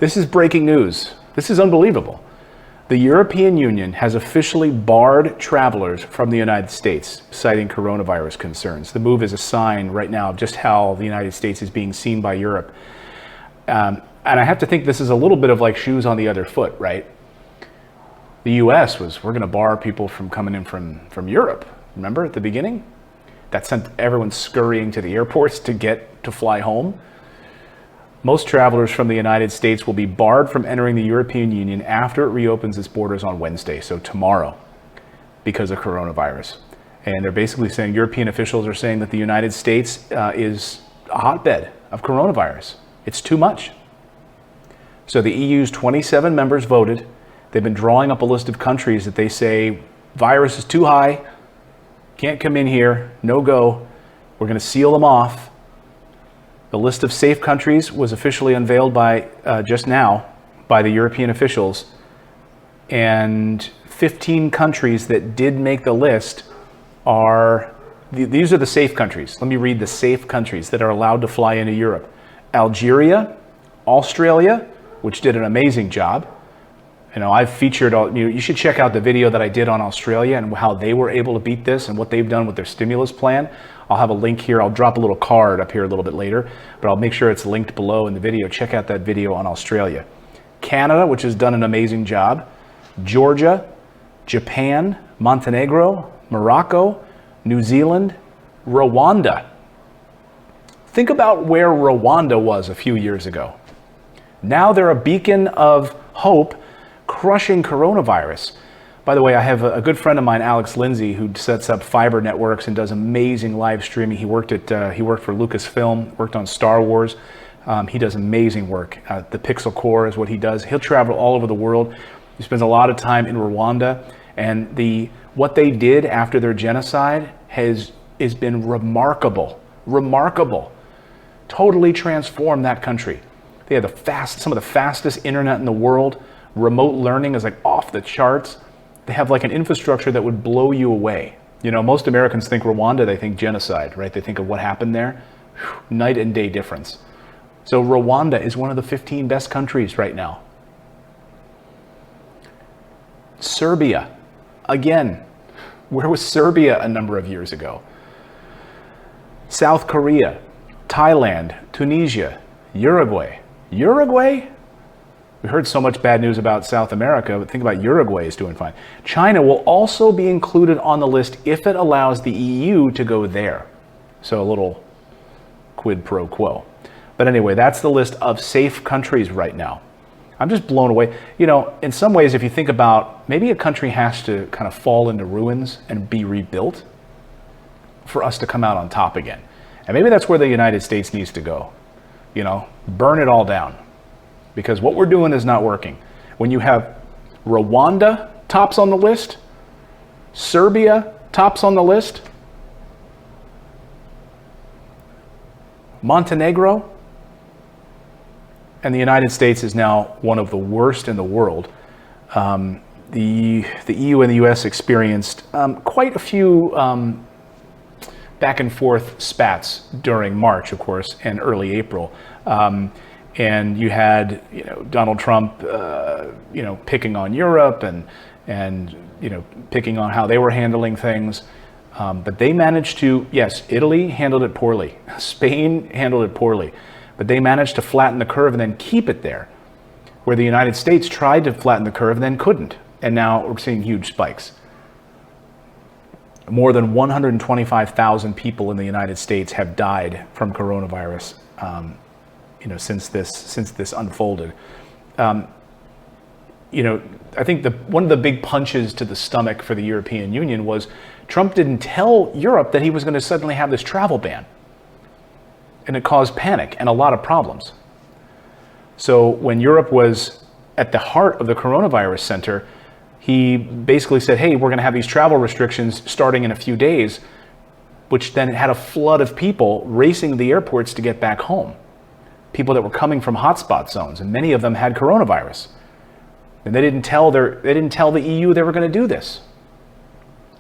This is breaking news. This is unbelievable. The European Union has officially barred travelers from the United States, citing coronavirus concerns. The move is a sign right now of just how the United States is being seen by Europe. And I have to think this is a little bit of like shoes on the other foot, right? The US was, we're going to bar people from coming in from Europe. Remember at the beginning? That sent everyone scurrying to the airports to fly home. Most travelers from the United States will be barred from entering the European Union after it reopens its borders on Wednesday, so tomorrow, because of coronavirus. And they're basically saying, European officials are saying that the United States is a hotbed of coronavirus. It's too much. So the EU's 27 members voted. They've been drawing up a list of countries that they say, virus is too high, can't come in here, no go. We're going to seal them off. The list of safe countries was officially unveiled by just now by the European officials, and 15 countries that did make the list are, these are the safe countries. Let me read the safe countries that are allowed to fly into Europe. Algeria, Australia, which did an amazing job. You know, I've featured, you should check out the video that I did on Australia and how they were able to beat this and what they've done with their stimulus plan. I'll have a link here. I'll drop a little card up here a little bit later, but I'll make sure it's linked below in the video. Check out that video on Australia. Canada, which has done an amazing job. Georgia, Japan, Montenegro, Morocco, New Zealand, Rwanda. Think about where Rwanda was a few years ago. Now they're a beacon of hope, crushing coronavirus. By the way, I have a good friend of mine, Alex Lindsay, who sets up fiber networks and does amazing live streaming. He worked for Lucasfilm, worked on Star Wars. He does amazing work. The Pixel Core is what he does. He'll travel all over the world. He spends a lot of time in Rwanda, and what they did after their genocide has been remarkable. Remarkable. Totally transformed that country. They had some of the fastest internet in the world. Remote learning is like off the charts. They have like an infrastructure that would blow you away. You know, most Americans think Rwanda, they think genocide, right? They think of what happened there. Whew, night and day difference. So Rwanda is one of the 15 best countries right now. Serbia, again, where was Serbia a number of years ago? South Korea, Thailand, Tunisia, Uruguay. Uruguay? We heard so much bad news about South America, but think about Uruguay is doing fine. China will also be included on the list if it allows the EU to go there. So a little quid pro quo. But anyway, that's the list of safe countries right now. I'm just blown away. You know, in some ways, if you think about maybe a country has to kind of fall into ruins and be rebuilt for us to come out on top again. And maybe that's where the United States needs to go. You know, burn it all down. Because what we're doing is not working. When you have Rwanda tops on the list, Serbia tops on the list, Montenegro, and the United States is now one of the worst in the world. The EU and the US experienced quite a few back and forth spats during March, of course, and early April. And you had, you know, Donald Trump, you know, picking on Europe and you know, picking on how they were handling things. But they managed to, yes, Italy handled it poorly. Spain handled it poorly. But they managed to flatten the curve and then keep it there. Where the United States tried to flatten the curve and then couldn't. And now we're seeing huge spikes. More than 125,000 people in the United States have died from coronavirus. You know, since this unfolded. You know, I think one of the big punches to the stomach for the European Union was Trump didn't tell Europe that he was going to suddenly have this travel ban. And it caused panic and a lot of problems. So when Europe was at the heart of the coronavirus center, he basically said, hey, we're going to have these travel restrictions starting in a few days, which then had a flood of people racing to the airports to get back home. People that were coming from hotspot zones, and many of them had coronavirus. And they didn't tell the EU they were going to do this.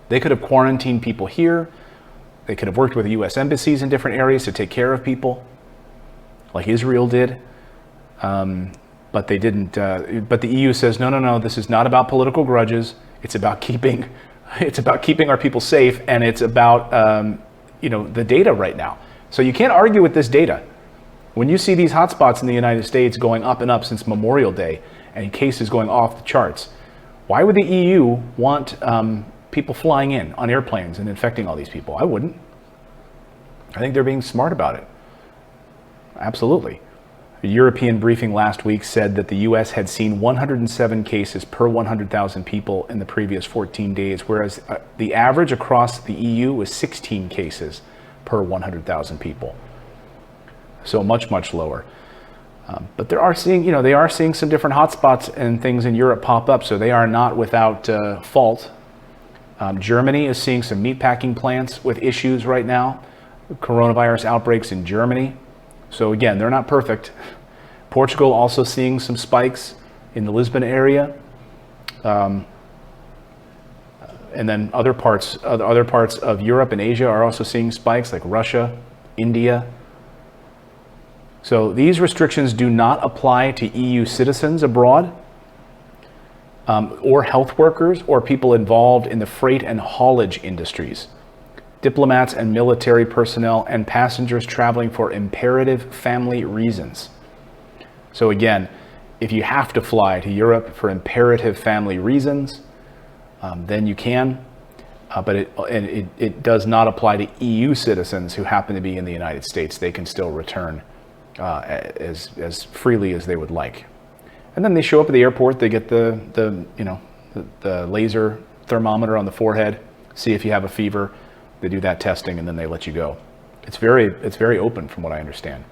They could have quarantined people here. They could have worked with US embassies in different areas to take care of people, like Israel did. but they didn't. But the EU says no. This is not about political grudges. It's about keeping our people safe, and it's about the data right now. So you can't argue with this data. When you see these hotspots in the United States going up and up since Memorial Day, and cases going off the charts, why would the EU want people flying in on airplanes and infecting all these people? I wouldn't. I think they're being smart about it. Absolutely. A European briefing last week said that the US had seen 107 cases per 100,000 people in the previous 14 days, whereas the average across the EU was 16 cases per 100,000 people. So much, much lower. But they are seeing some different hotspots and things in Europe pop up, so they are not without fault. Germany is seeing some meatpacking plants with issues right now. Coronavirus outbreaks in Germany. So again, they're not perfect. Portugal also seeing some spikes in the Lisbon area. And then other parts of Europe and Asia are also seeing spikes, like Russia, India. So these restrictions do not apply to EU citizens abroad, or health workers, or people involved in the freight and haulage industries, diplomats and military personnel, and passengers traveling for imperative family reasons. So again, if you have to fly to Europe for imperative family reasons, then you can, but it does not apply to EU citizens who happen to be in the United States. They can still return as freely as they would like. And then they show up at the airport, they get the laser thermometer on the forehead, see if you have a fever, they do that testing, and then they let you go. It's very open from what I understand.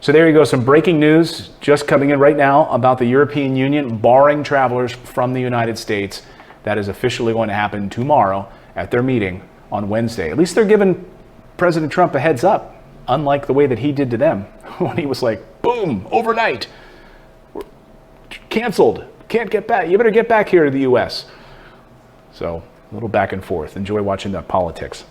So there you go, some breaking news just coming in right now about the European Union barring travelers from the United States. That is officially going to happen tomorrow at their meeting on Wednesday. At least they're giving President Trump a heads up, unlike the way that he did to them when he was like, boom, overnight, we're canceled, can't get back, you better get back here to the US. So a little back and forth. Enjoy watching the politics.